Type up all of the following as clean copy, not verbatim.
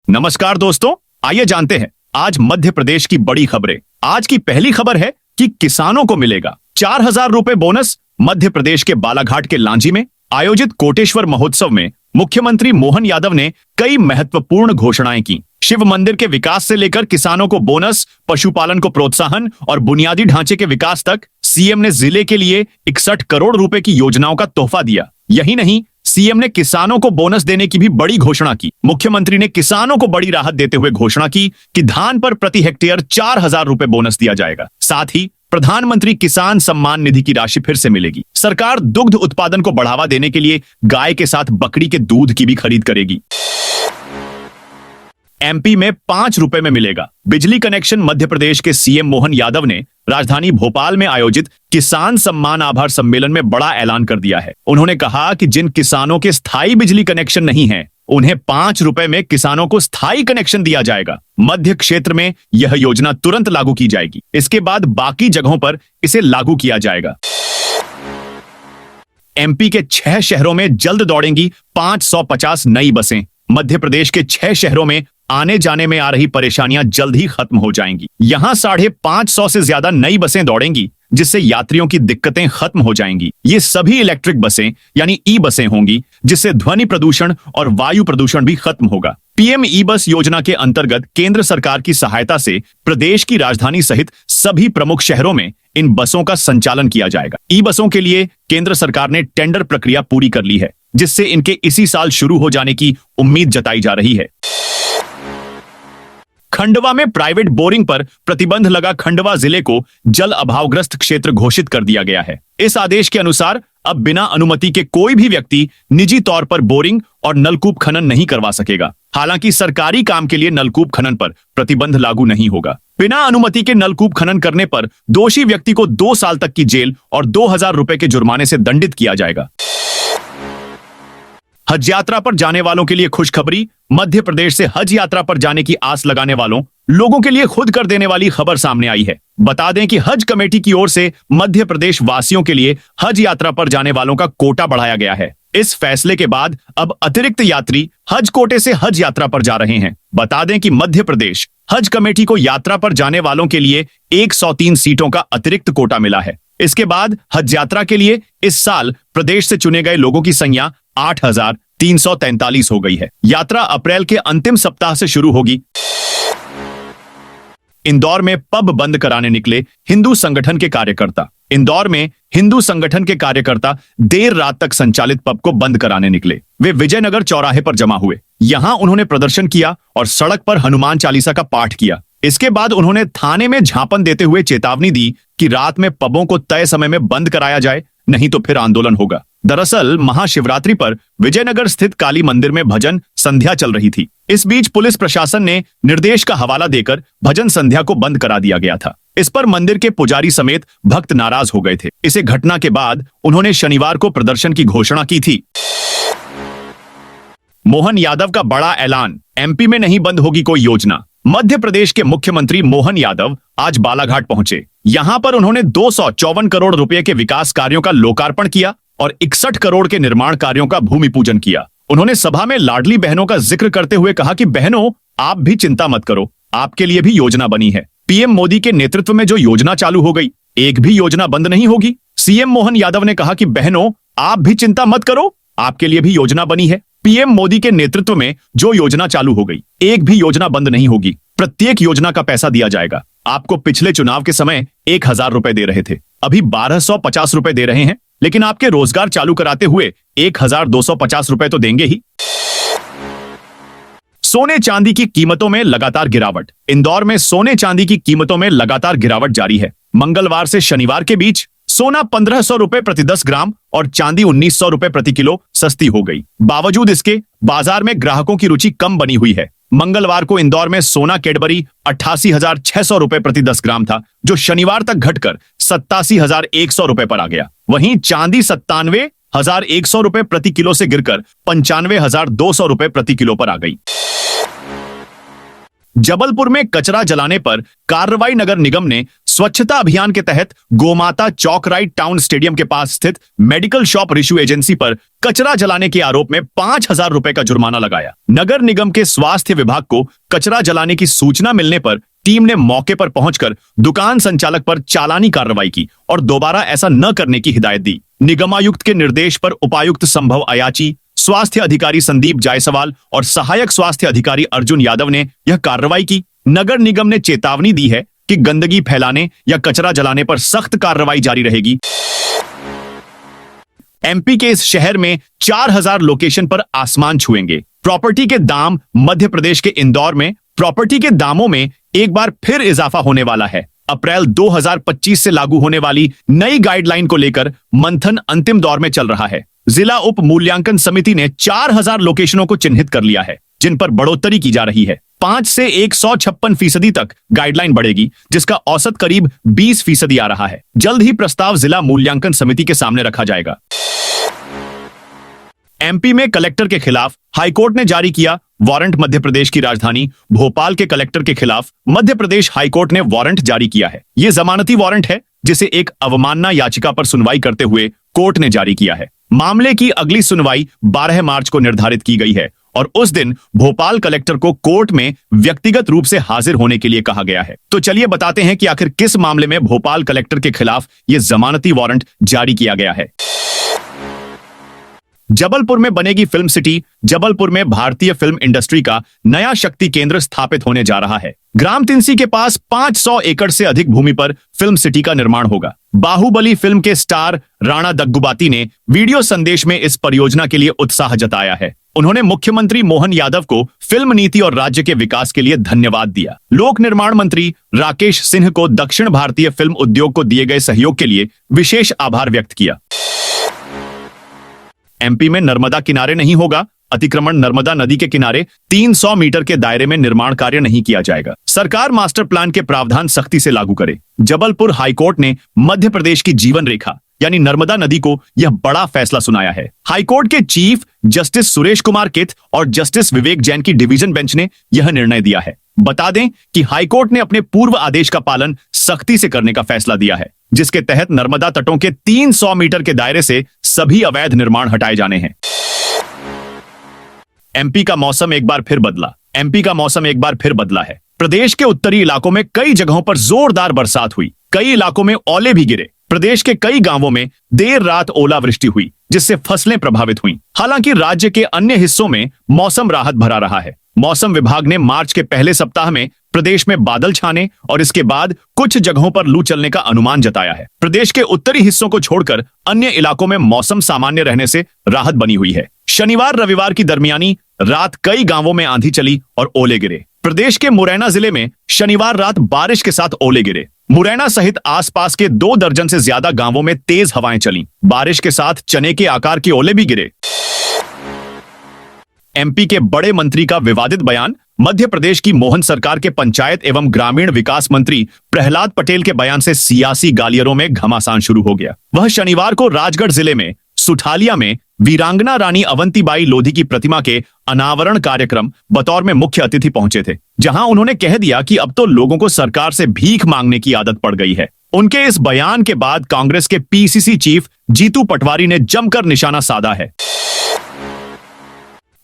नमस्कार दोस्तों, आइए जानते हैं आज मध्य प्रदेश की बड़ी खबरें। आज की पहली खबर है कि किसानों को मिलेगा 4,000 रुपए बोनस। मध्य प्रदेश के बालाघाट के लांजी में आयोजित कोटेश्वर महोत्सव में मुख्यमंत्री मोहन यादव ने कई महत्वपूर्ण घोषणाएं की। शिव मंदिर के विकास से लेकर किसानों को बोनस, पशुपालन को प्रोत्साहन और बुनियादी ढांचे के विकास तक सीएम ने जिले के लिए 61 करोड़ रुपए की योजनाओं का तोहफा दिया। यही नहीं, सीएम ने किसानों को बोनस देने की भी बड़ी घोषणा की। मुख्यमंत्री ने किसानों को बड़ी राहत देते हुए घोषणा की कि धान पर प्रति हेक्टेयर 4,000 रुपए बोनस दिया जाएगा। साथ ही प्रधानमंत्री किसान सम्मान निधि की राशि फिर से मिलेगी। सरकार दुग्ध उत्पादन को बढ़ावा देने के लिए गाय के साथ बकरी के दूध की भी खरीद करेगी। एमपी में 5 रुपए में मिलेगा बिजली कनेक्शन। मध्य प्रदेश के सीएम मोहन यादव ने राजधानी भोपाल में आयोजित किसान सम्मान आभार सम्मेलन में बड़ा ऐलान कर दिया है। उन्होंने कहा कि जिन किसानों के स्थायी बिजली कनेक्शन नहीं है, उन्हें 5 रुपए में किसानों को स्थायी कनेक्शन दिया जाएगा। मध्य क्षेत्र में यह योजना तुरंत लागू की जाएगी। इसके बाद बाकी जगहों पर इसे लागू किया जाएगा। एमपी के 6 शहरों में जल्द दौड़ेंगी 550 नई बसें। मध्य प्रदेश के 6 शहरों में आने जाने में आ रही परेशानियां जल्द ही खत्म हो जाएंगी। यहां 550 से ज्यादा नई बसें दौड़ेंगी, जिससे यात्रियों की दिक्कतें खत्म हो जाएंगी। ये सभी इलेक्ट्रिक बसें यानी ई बसें होंगी, जिससे ध्वनि प्रदूषण और वायु प्रदूषण भी खत्म होगा। पीएम ई बस योजना के अंतर्गत केंद्र सरकार की सहायता से प्रदेश की राजधानी सहित सभी प्रमुख शहरों में इन बसों का संचालन किया जाएगा। ई बसों के लिए केंद्र सरकार ने टेंडर प्रक्रिया पूरी कर ली है, जिससे इनके इसी साल शुरू हो जाने की उम्मीद जताई जा रही है। खंडवा में प्राइवेट बोरिंग पर प्रतिबंध लगा। खंडवा जिले को जल अभावग्रस्त क्षेत्र घोषित कर दिया गया है। इस आदेश के अनुसार अब बिना अनुमति के कोई भी व्यक्ति निजी तौर पर बोरिंग और नलकूप खनन नहीं करवा सकेगा। हालांकि सरकारी काम के लिए नलकूप खनन पर प्रतिबंध लागू नहीं होगा। बिना अनुमति के नलकूप खनन करने पर दोषी व्यक्ति को 2 साल तक की जेल और 2,000 रुपए के जुर्माने से दंडित किया जाएगा। हज यात्रा पर जाने वालों के लिए खुशखबरी। मध्य प्रदेश से हज यात्रा पर जाने की आस लगाने वालों लोगों के लिए खुद कर देने वाली खबर सामने आई है। बता दें कि हज कमेटी की ओर से मध्य प्रदेश वासियों के लिए हज यात्रा पर जाने वालों का कोटा बढ़ाया गया है। इस फैसले के बाद अब अतिरिक्त यात्री हज कोटे से हज यात्रा पर जा रहे हैं। बता दें कि मध्य प्रदेश हज कमेटी को यात्रा पर जाने वालों के लिए 103 सीटों का अतिरिक्त कोटा मिला है। इसके बाद हज यात्रा के लिए इस साल प्रदेश से चुने गए लोगों की संख्या 8,343 हो गई है। यात्रा अप्रैल के अंतिम सप्ताह से शुरू होगी। इंदौर में पब बंद कराने निकले हिंदू संगठन के कार्यकर्ता। इंदौर में हिंदू संगठन के कार्यकर्ता देर रात तक संचालित पब को बंद कराने निकले। वे विजयनगर चौराहे पर जमा हुए। यहां उन्होंने प्रदर्शन किया और सड़क पर हनुमान चालीसा का पाठ किया। इसके बाद उन्होंने थाने में झापन देते हुए चेतावनी दी कि रात में पबों को तय समय में बंद कराया जाए, नहीं तो फिर आंदोलन होगा। दरअसल महाशिवरात्रि पर विजयनगर स्थित काली मंदिर में भजन संध्या चल रही थी। इस बीच पुलिस प्रशासन ने निर्देश का हवाला देकर भजन संध्या को बंद करा दिया गया था। इस पर मंदिर के पुजारी समेत भक्त नाराज हो गए थे। इसे घटना के बाद उन्होंने शनिवार को प्रदर्शन की घोषणा की थी। मोहन यादव का बड़ा ऐलान, एमपी में नहीं बंद होगी कोई योजना। मध्य प्रदेश के मुख्यमंत्री मोहन यादव आज बालाघाट पहुंचे। यहां पर उन्होंने 254 करोड़ रुपए के विकास कार्यों का लोकार्पण किया और 61 करोड़ के निर्माण कार्यों का भूमि पूजन किया। उन्होंने सभा में लाडली बहनों का जिक्र करते हुए कहा कि बहनों, आप भी चिंता मत करो, आपके लिए भी योजना बनी है। पीएम मोदी के नेतृत्व में जो योजना चालू हो गई, एक भी योजना बंद नहीं होगी। सीएम मोहन यादव ने कहा कि बहनों, आप भी चिंता मत करो, आपके लिए भी योजना बनी है। पीएम मोदी के नेतृत्व में जो योजना चालू हो गई, एक भी योजना बंद नहीं होगी। प्रत्येक योजना का पैसा दिया जाएगा। आपको पिछले चुनाव के समय 1,000 रुपए दे रहे थे, अभी 1,250 रुपए दे रहे हैं, लेकिन आपके रोजगार चालू कराते हुए 1,250 रुपए तो देंगे ही। सोने चांदी की कीमतों में लगातार गिरावट। इंदौर में सोने चांदी की कीमतों में लगातार गिरावट जारी है। मंगलवार से शनिवार के बीच सोना 1,500 रुपए प्रति 10 ग्राम और चांदी 1,900 रुपए प्रति किलो सस्ती हो गई। बावजूद इसके बाजार में ग्राहकों की रुचि कम बनी हुई है। मंगलवार को इंदौर में सोना कैडबरी 88,600 रुपए प्रति 10 ग्राम था, जो शनिवार तक घटकर 87,100 रुपए पर आ गया। वहीं चांदी 97,100 रुपए प्रति किलो से गिरकर 95,200 रुपए प्रति किलो पर आ गई। जबलपुर में कचरा जलाने पर कार्रवाई। नगर निगम ने स्वच्छता अभियान के तहत गोमाता चौक राइट टाउन स्टेडियम के पास स्थित मेडिकल शॉप रिशु एजेंसी पर कचरा जलाने के आरोप में 5,000 रुपए का जुर्माना लगाया। नगर निगम के स्वास्थ्य विभाग को कचरा जलाने की सूचना मिलने पर टीम ने मौके पर पहुंचकर दुकान संचालक पर चालानी कार्रवाई की और दोबारा ऐसा न करने की हिदायत दी। निगमायुक्त के निर्देश पर उपायुक्त संभव अयाची, स्वास्थ्य अधिकारी संदीप जायसवाल और सहायक स्वास्थ्य अधिकारी अर्जुन यादव ने यह कार्रवाई की। नगर निगम ने चेतावनी दी है कि गंदगी फैलाने या कचरा जलाने पर सख्त कार्रवाई जारी रहेगी। एमपी के इस शहर में 4,000 लोकेशन पर आसमान छुएंगे। प्रॉपर्टी के दाम। मध्य प्रदेश के इंदौर में प्रॉपर्टी के दामों में एक बार फिर इजाफा होने वाला है। अप्रैल 2025 से लागू होने वाली नई गाइडलाइन को लेकर मंथन अंतिम दौर में चल रहा है। जिला उप मूल्यांकन समिति ने 4,000 लोकेशनों को चिन्हित कर लिया है, जिन पर बढ़ोतरी की जा रही है। 5 से 156% तक गाइडलाइन बढ़ेगी, जिसका औसत करीब 20% आ रहा है। जल्द ही प्रस्ताव जिला मूल्यांकन समिति के सामने रखा जाएगा। एमपी में कलेक्टर के खिलाफ हाईकोर्ट ने जारी किया वारंट। मध्य प्रदेश की राजधानी भोपाल के कलेक्टर के खिलाफ मध्य प्रदेश हाईकोर्ट ने वारंट जारी किया है। यह जमानती वारंट है, जिसे एक अवमानना याचिका पर सुनवाई करते हुए कोर्ट ने जारी किया है। मामले की अगली सुनवाई 12 मार्च को निर्धारित की गई है और उस दिन भोपाल कलेक्टर को कोर्ट में व्यक्तिगत रूप से हाजिर होने के लिए कहा गया है। तो चलिए बताते हैं कि आखिर किस मामले में भोपाल कलेक्टर के खिलाफ यह जमानती वारंट जारी किया गया है। जबलपुर में बनेगी फिल्म सिटी। जबलपुर में भारतीय फिल्म इंडस्ट्री का नया शक्ति केंद्र स्थापित होने जा रहा है। ग्राम तिनसी के पास 500 एकड़ से अधिक भूमि पर फिल्म सिटी का निर्माण होगा। बाहुबली फिल्म के स्टार राणा दग्गुबाती ने वीडियो संदेश में इस परियोजना के लिए उत्साह जताया है। उन्होंने मुख्यमंत्री मोहन यादव को फिल्म नीति और राज्य के विकास के लिए धन्यवाद दिया। लोक निर्माण मंत्री राकेश सिंह को दक्षिण भारतीय फिल्म उद्योग को दिए गए सहयोग के लिए विशेष आभार व्यक्त किया। एमपी में नर्मदा किनारे नहीं होगा अतिक्रमण। नर्मदा नदी के किनारे 300 मीटर के दायरे में निर्माण कार्य नहीं किया जाएगा। सरकार मास्टर प्लान के प्रावधान सख्ती से लागू करे। जबलपुर हाईकोर्ट ने मध्य प्रदेश की जीवन रेखा यानी नर्मदा नदी को यह बड़ा फैसला सुनाया है। हाईकोर्ट के चीफ जस्टिस सुरेश कुमार किथ और जस्टिस विवेक जैन की डिवीजन बेंच ने यह निर्णय दिया है। बता दें कि हाईकोर्ट ने अपने पूर्व आदेश का पालन सख्ती से करने का फैसला दिया है, जिसके तहत नर्मदा तटों के 300 मीटर के दायरे से सभी अवैध निर्माण हटाए जाने हैं। एमपी का मौसम एक बार फिर बदला। एमपी का मौसम एक बार फिर बदला है। प्रदेश के उत्तरी इलाकों में कई जगहों पर जोरदार बरसात हुई। कई इलाकों में ओले भी गिरे। प्रदेश के कई गांवों में देर रात ओलावृष्टि हुई, जिससे फसलें प्रभावित हुईं। हालांकि राज्य के अन्य हिस्सों में मौसम राहत भरा रहा है। मौसम विभाग ने मार्च के पहले सप्ताह में प्रदेश में बादल छाने और इसके बाद कुछ जगहों पर लू चलने का अनुमान जताया है। प्रदेश के उत्तरी हिस्सों को छोड़कर अन्य इलाकों में मौसम सामान्य रहने से राहत बनी हुई है। शनिवार रविवार की दरमियानी रात कई गांवों में आंधी चली और ओले गिरे। प्रदेश के मुरैना जिले में शनिवार रात बारिश के साथ ओले गिरे। मुरैना सहित आसपास के 2 दर्जन से ज्यादा गांवों में तेज हवाएं चलीं। बारिश के साथ चने के आकार के ओले भी गिरे। एमपी के बड़े मंत्री का विवादित बयान। मध्य प्रदेश की मोहन सरकार के पंचायत एवं ग्रामीण विकास मंत्री प्रहलाद पटेल के बयान से सियासी गालियरों में घमासान शुरू हो गया। वह शनिवार को राजगढ़ जिले में सुठालिया में वीरांगना रानी अवंतीबाई लोधी की प्रतिमा के अनावरण कार्यक्रम बतौर में मुख्य अतिथि पहुंचे थे, जहां उन्होंने कह दिया कि अब तो लोगों को सरकार से भीख मांगने की आदत पड़ गई है। उनके इस बयान के बाद कांग्रेस के पीसीसी चीफ जीतू पटवारी ने जमकर निशाना साधा है।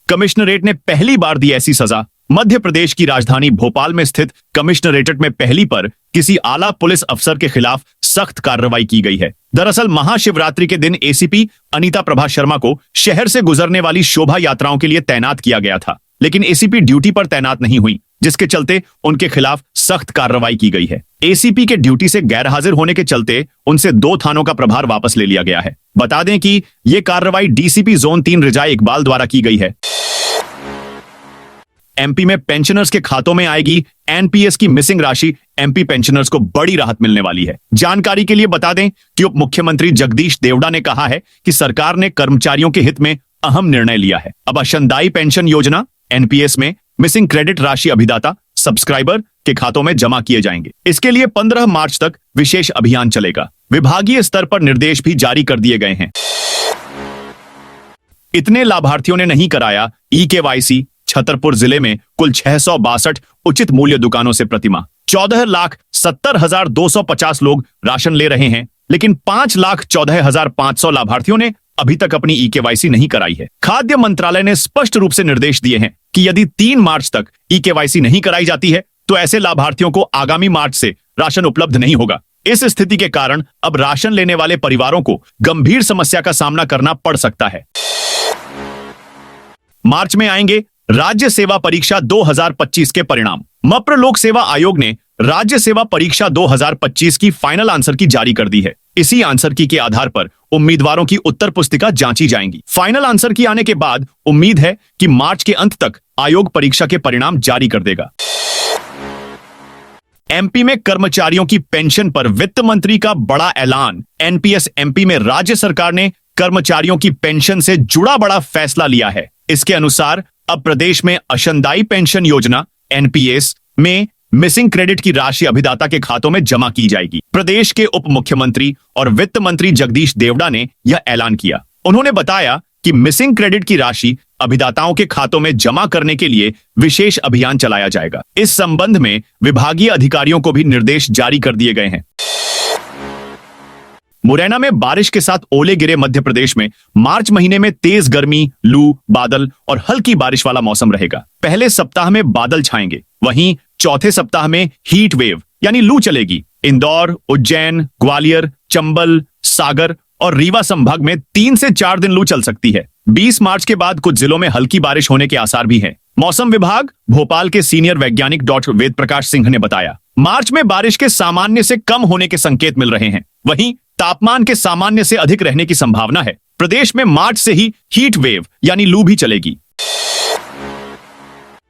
कमिश्नरेट ने पहली बार दी ऐसी सजा। मध्य प्रदेश की राजधानी भोपाल में स्थित कमिश्नरेट में पहली पर किसी आला पुलिस अफसर के खिलाफ सख्त कार्रवाई की गई है। दरअसल महाशिवरात्रि के दिन एसीपी अनीता प्रभा शर्मा को शहर से गुजरने वाली शोभा यात्राओं के लिए तैनात किया गया था, लेकिन एसीपी ड्यूटी पर तैनात नहीं हुई, जिसके चलते उनके खिलाफ सख्त कार्रवाई की गई है। एसीपी के ड्यूटी से गैर हाजिर होने के चलते उनसे 2 थानों का प्रभार वापस ले लिया गया है। बता दें कि यह कार्रवाई डीसीपी जोन 3 रिजाई इकबाल द्वारा की गई है। एमपी में पेंशनर्स के खातों में आएगी एनपीएस की मिसिंग राशि। एमपी पेंशनर्स को बड़ी राहत मिलने वाली है। जानकारी के लिए बता दें कि उप मुख्यमंत्री जगदीश देवड़ा ने कहा है कि सरकार ने कर्मचारियों के हित में अहम निर्णय लिया है। अब अंशदायी पेंशन योजना एनपीएस में मिसिंग क्रेडिट राशि अभिदाता सब्सक्राइबर के खातों में जमा किए जाएंगे। इसके लिए 15 मार्च तक विशेष अभियान चलेगा। विभागीय स्तर पर निर्देश भी जारी कर दिए गए हैं। इतने लाभार्थियों ने नहीं कराया ई-केवाईसी। छतरपुर जिले में कुल 662 उचित मूल्य दुकानों से प्रतिमाह 14,70,250 लोग राशन ले रहे हैं, लेकिन 5,14,500 लाभार्थियों ने अभी तक अपनी ई-केवाईसी नहीं कराई है। खाद्य मंत्रालय ने स्पष्ट रूप से निर्देश दिए हैं कि यदि 3 मार्च तक ई-केवाईसी नहीं कराई जाती है तो ऐसे लाभार्थियों को आगामी मार्च से राशन उपलब्ध नहीं होगा। इस स्थिति के कारण अब राशन लेने वाले परिवारों को गंभीर समस्या का सामना करना पड़ सकता है। मार्च में आएंगे राज्य सेवा परीक्षा 2025 के परिणाम। मप्र लोक सेवा आयोग ने राज्य सेवा परीक्षा 2025 की फाइनल आंसर की जारी कर दी है। इसी आंसर की के आधार पर उम्मीदवारों की उत्तर पुस्तिका जांची जाएंगी। फाइनल आंसर की आने के बाद उम्मीद है कि मार्च के अंत तक आयोग परीक्षा के परिणाम जारी कर देगा। एमपी में कर्मचारियों की पेंशन पर वित्त मंत्री का बड़ा ऐलान। एनपीएस एमपी में राज्य सरकार ने कर्मचारियों की पेंशन से जुड़ा बड़ा फैसला लिया है। इसके अनुसार अब प्रदेश में अंशदायी पेंशन योजना एनपीएस में मिसिंग क्रेडिट की राशि अभिदाता के खातों में जमा की जाएगी। प्रदेश के उप मुख्यमंत्री और वित्त मंत्री जगदीश देवड़ा ने यह ऐलान किया। उन्होंने बताया कि मिसिंग क्रेडिट की राशि अभिदाताओं के खातों में जमा करने के लिए विशेष अभियान चलाया जाएगा। इस संबंध में विभागीय अधिकारियों को भी निर्देश जारी कर दिए गए हैं। मुरैना में बारिश के साथ ओले गिरे। मध्य प्रदेश में मार्च महीने में तेज गर्मी, लू, बादल और हल्की बारिश वाला मौसम रहेगा। पहले सप्ताह में बादल छाएंगे, वहीं चौथे सप्ताह में हीट वेव यानी लू चलेगी। इंदौर, उज्जैन, ग्वालियर, चंबल, सागर और रीवा संभाग में 3 से 4 दिन लू चल सकती है। 20 मार्च के बाद कुछ जिलों में हल्की बारिश होने के आसार भी हैं। मौसम विभाग भोपाल के सीनियर वैज्ञानिक डॉक्टर वेद प्रकाश सिंह ने बताया, मार्च में बारिश के सामान्य से कम होने के संकेत मिल रहे हैं। वहीं तापमान के सामान्य से अधिक रहने की संभावना है। प्रदेश में मार्च से ही हीट वेव यानी लू भी चलेगी।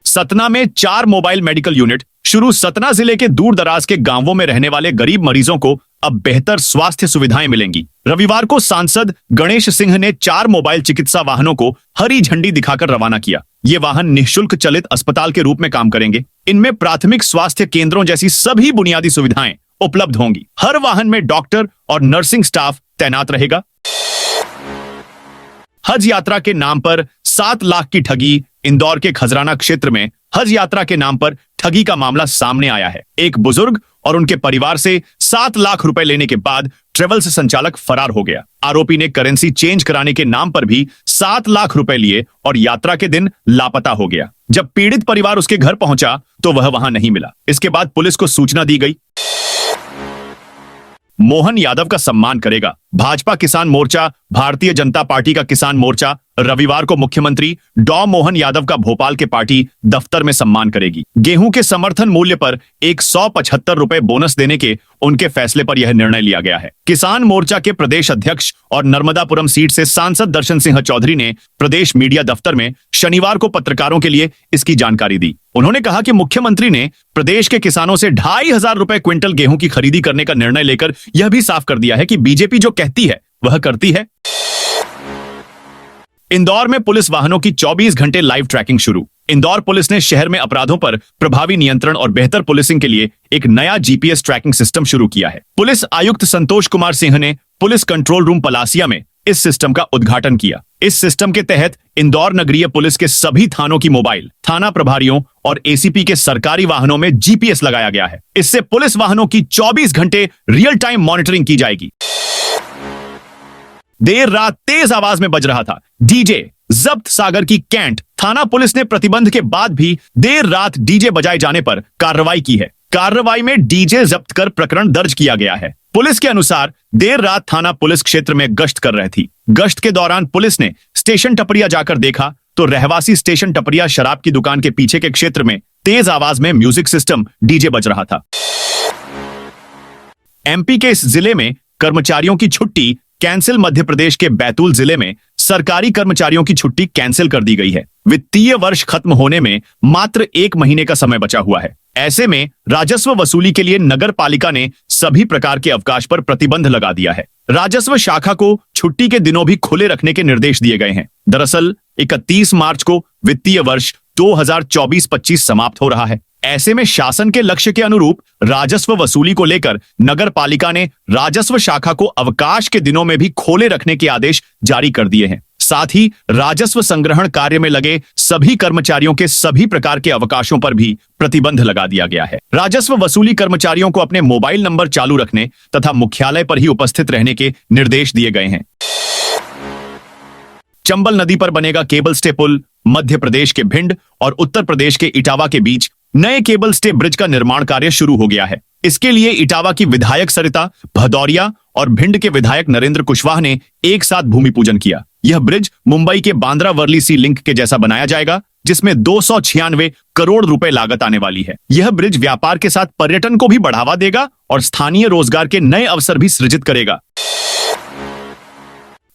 सतना में 4 मोबाइल मेडिकल यूनिट शुरू। सतना जिले के दूर दराज के गांवों में रहने वाले गरीब मरीजों को अब बेहतर स्वास्थ्य सुविधाएं मिलेंगी। रविवार को सांसद गणेश सिंह ने 4 मोबाइल चिकित्सा वाहनों को हरी झंडी दिखाकर रवाना किया। ये वाहन निःशुल्क चलित अस्पताल के रूप में काम करेंगे। इनमें प्राथमिक स्वास्थ्य केंद्रों जैसी सभी बुनियादी सुविधाएं उपलब्ध होंगी। हर वाहन में डॉक्टर और नर्सिंग स्टाफ तैनात रहेगा। हज यात्रा के नाम पर 7 लाख की ठगी। इंदौर के खजराना क्षेत्र में हज यात्रा के नाम पर ठगी का मामला सामने आया है। एक बुजुर्ग और उनके परिवार से 7 लाख रुपए लेने के बाद ट्रेवल्स संचालक फरार हो गया। आरोपी ने करेंसी चेंज कराने के नाम पर भी 7 लाख रुपए लिए और यात्रा के दिन लापता हो गया। जब पीड़ित परिवार उसके घर पहुंचा तो वह वहां नहीं मिला। इसके बाद पुलिस को सूचना दी गई। मोहन यादव का सम्मान करेगा भाजपा किसान मोर्चा। भारतीय जनता पार्टी का किसान मोर्चा रविवार को मुख्यमंत्री डॉ मोहन यादव का भोपाल के पार्टी दफ्तर में सम्मान करेगी। गेहूं के समर्थन मूल्य पर 175 रुपए बोनस देने के उनके फैसले पर यह निर्णय लिया गया है। किसान मोर्चा के प्रदेश अध्यक्ष और नर्मदापुरम सीट से सांसद दर्शन सिंह चौधरी ने प्रदेश मीडिया दफ्तर में शनिवार को पत्रकारों के लिए इसकी जानकारी दी। उन्होंने कहा कि मुख्यमंत्री ने प्रदेश के किसानों से 2,500 रुपए क्विंटल गेहूं की खरीदी करने का निर्णय लेकर यह भी साफ कर दिया है कि बीजेपी जो कहती है वह करती है। इंदौर में पुलिस वाहनों की 24 घंटे लाइव ट्रैकिंग शुरू। इंदौर पुलिस ने शहर में अपराधों पर प्रभावी नियंत्रण और बेहतर पुलिसिंग के लिए एक नया जीपीएस ट्रैकिंग सिस्टम शुरू किया है। पुलिस आयुक्त संतोष कुमार सिंह ने पुलिस कंट्रोल रूम पलासिया में इस सिस्टम का उद्घाटन किया। इस सिस्टम के तहत इंदौर नगरीय पुलिस के सभी थानों की मोबाइल, थाना प्रभारियों और एसीपी के सरकारी वाहनों में जीपीएस लगाया गया है। इससे पुलिस वाहनों की 24 घंटे रियल टाइम मॉनिटरिंग की जाएगी। देर रात तेज आवाज में बज रहा था डीजे, जब्त सागर की कैंट। थाना पुलिस ने प्रतिबंध के बाद भी देर रात डीजे बजाए जाने पर कार्रवाई की है। कार्रवाई में डीजे जब्त कर प्रकरण दर्ज किया गया है। पुलिस के अनुसार देर रात थाना पुलिस क्षेत्र में गश्त कर रही थी। गश्त के दौरान पुलिस ने स्टेशन टपरिया जाकर देखा तो रहवासी स्टेशन टपरिया शराब की दुकान के पीछे के क्षेत्र में तेज आवाज में म्यूजिक सिस्टम डीजे बज रहा था। एमपी के इस जिले में कर्मचारियों की छुट्टी कैंसिल। मध्य प्रदेश के बैतूल जिले में सरकारी कर्मचारियों की छुट्टी कैंसिल कर दी गई है। वित्तीय वर्ष खत्म होने में मात्र 1 महीने का समय बचा हुआ है। ऐसे में राजस्व वसूली के लिए नगर पालिका ने सभी प्रकार के अवकाश पर प्रतिबंध लगा दिया है। राजस्व शाखा को छुट्टी के दिनों भी खुले रखने के निर्देश दिए गए हैं। दरअसल 31 मार्च को वित्तीय वर्ष 2024-25 समाप्त हो रहा है। ऐसे में शासन के लक्ष्य के अनुरूप राजस्व वसूली को लेकर नगर पालिका ने राजस्व शाखा को अवकाश के दिनों में भी खोले रखने के आदेश जारी कर दिए हैं। साथ ही राजस्व संग्रहण कार्य में लगे सभी कर्मचारियों के सभी प्रकार के अवकाशों पर भी प्रतिबंध लगा दिया गया है। राजस्व वसूली कर्मचारियों को अपने मोबाइल नंबर चालू रखने तथा मुख्यालय पर ही उपस्थित रहने के निर्देश दिए गए हैं। चंबल नदी पर बनेगा केबल स्टे पुल। मध्य प्रदेश के भिंड और उत्तर प्रदेश के इटावा के बीच नए केबल स्टे ब्रिज का निर्माण कार्य शुरू हो गया है। इसके लिए इटावा की विधायक सरिता भदौरिया और भिंड के विधायक नरेंद्र कुशवाहा ने एक साथ भूमि पूजन किया। यह ब्रिज मुंबई के बांद्रा वर्ली सी लिंक के जैसा बनाया जाएगा, जिसमें 296 करोड़ रुपए लागत आने वाली है। यह ब्रिज व्यापार के साथ पर्यटन को भी बढ़ावा देगा और स्थानीय रोजगार के नए अवसर भी सृजित करेगा।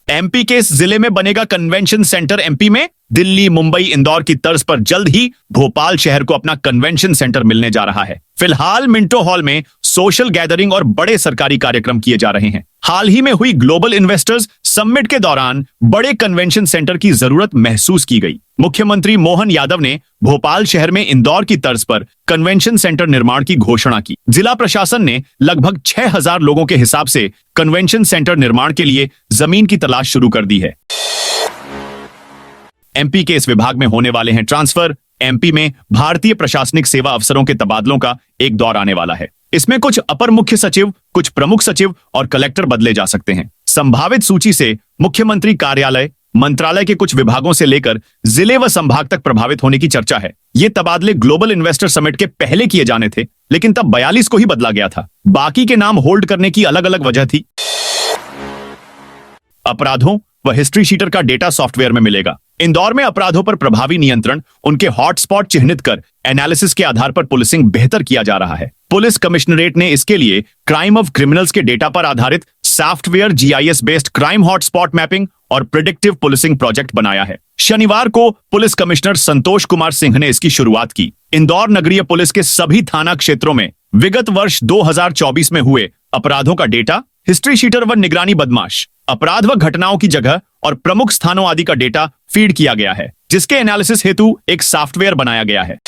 एमपी के इस जिले में बनेगा कन्वेंशन सेंटर। एमपी में दिल्ली, मुंबई, इंदौर की तर्ज पर जल्द ही भोपाल शहर को अपना कन्वेंशन सेंटर मिलने जा रहा है। फिलहाल मिंटो हॉल में सोशल गैदरिंग और बड़े सरकारी कार्यक्रम किए जा रहे हैं। हाल ही में हुई ग्लोबल इन्वेस्टर्स समिट के दौरान बड़े कन्वेंशन सेंटर की जरूरत महसूस की गई। मुख्यमंत्री मोहन यादव ने भोपाल शहर में इंदौर की तर्ज पर कन्वेंशन सेंटर निर्माण की घोषणा की। जिला प्रशासन ने लगभग 6000 लोगों के हिसाब से कन्वेंशन सेंटर निर्माण के लिए जमीन की तलाश शुरू कर दी है। एमपी के इस विभाग में होने वाले हैं ट्रांसफर। एमपी में भारतीय प्रशासनिक सेवा अफसरों के तबादलों का एक दौर आने वाला है। इसमें कुछ अपर मुख्य सचिव, कुछ प्रमुख सचिव और कलेक्टर बदले जा सकते हैं। संभावित सूची से मुख्यमंत्री कार्यालय, मंत्रालय के कुछ विभागों से लेकर जिले व संभाग तक प्रभावित होने की चर्चा है। ये तबादले ग्लोबल इन्वेस्टर समिट के पहले किए जाने थे, लेकिन तब 42 को ही बदला गया था। बाकी के नाम होल्ड करने की अलग अलग वजह थी। अपराधों व हिस्ट्री शीटर का डेटा सॉफ्टवेयर में मिलेगा। इंदौर में अपराधों पर प्रभावी नियंत्रण, उनके हॉटस्पॉट चिन्हित कर एनालिसिस के आधार पर पुलिसिंग बेहतर किया जा रहा है। पुलिस कमिश्नरेट ने इसके लिए क्राइम ऑफ क्रिमिनल्स के डेटा पर आधारित software GIS based crime hotspot mapping और प्रिडिक्टिव पुलिसिंग प्रोजेक्ट बनाया है। शनिवार को पुलिस कमिश्नर संतोष कुमार सिंह ने इसकी शुरुआत की। इंदौर नगरीय पुलिस के सभी थाना क्षेत्रों में विगत वर्ष 2024 में हुए अपराधों का डेटा, हिस्ट्री शीटर व निगरानी बदमाश, अपराध व घटनाओं की जगह और प्रमुख स्थानों आदि का डेटा फीड किया गया है, जिसके एनालिसिस हेतु एक सॉफ्टवेयर बनाया गया है।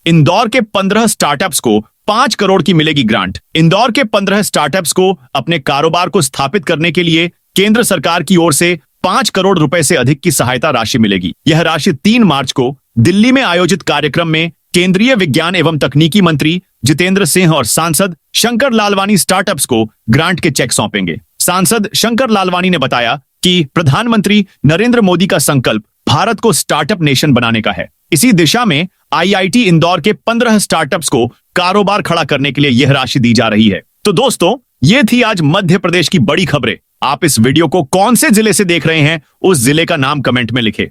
इंदौर के 15 स्टार्टअप्स को 5 करोड़ की मिलेगी ग्रांट। इंदौर के 15 स्टार्टअप्स को अपने कारोबार को स्थापित करने के लिए केंद्र सरकार की ओर से 5 करोड़ रुपए से अधिक की सहायता राशि मिलेगी। यह राशि 3 मार्च को दिल्ली में आयोजित कार्यक्रम में केंद्रीय विज्ञान एवं तकनीकी मंत्री जितेंद्र सिंह और सांसद शंकर लालवानी स्टार्टअप्स को ग्रांट के चेक सौंपेंगे। सांसद शंकर लालवानी ने बताया कि प्रधानमंत्री नरेंद्र मोदी का संकल्प भारत को स्टार्टअप नेशन बनाने का है। इसी दिशा में आईआईटी इंदौर के 15 स्टार्टअप्स को कारोबार खड़ा करने के लिए यह राशि दी जा रही है। तो दोस्तों, ये थी आज मध्य प्रदेश की बड़ी खबरें। आप इस वीडियो को कौन से जिले से देख रहे हैं, उस जिले का नाम कमेंट में लिखें।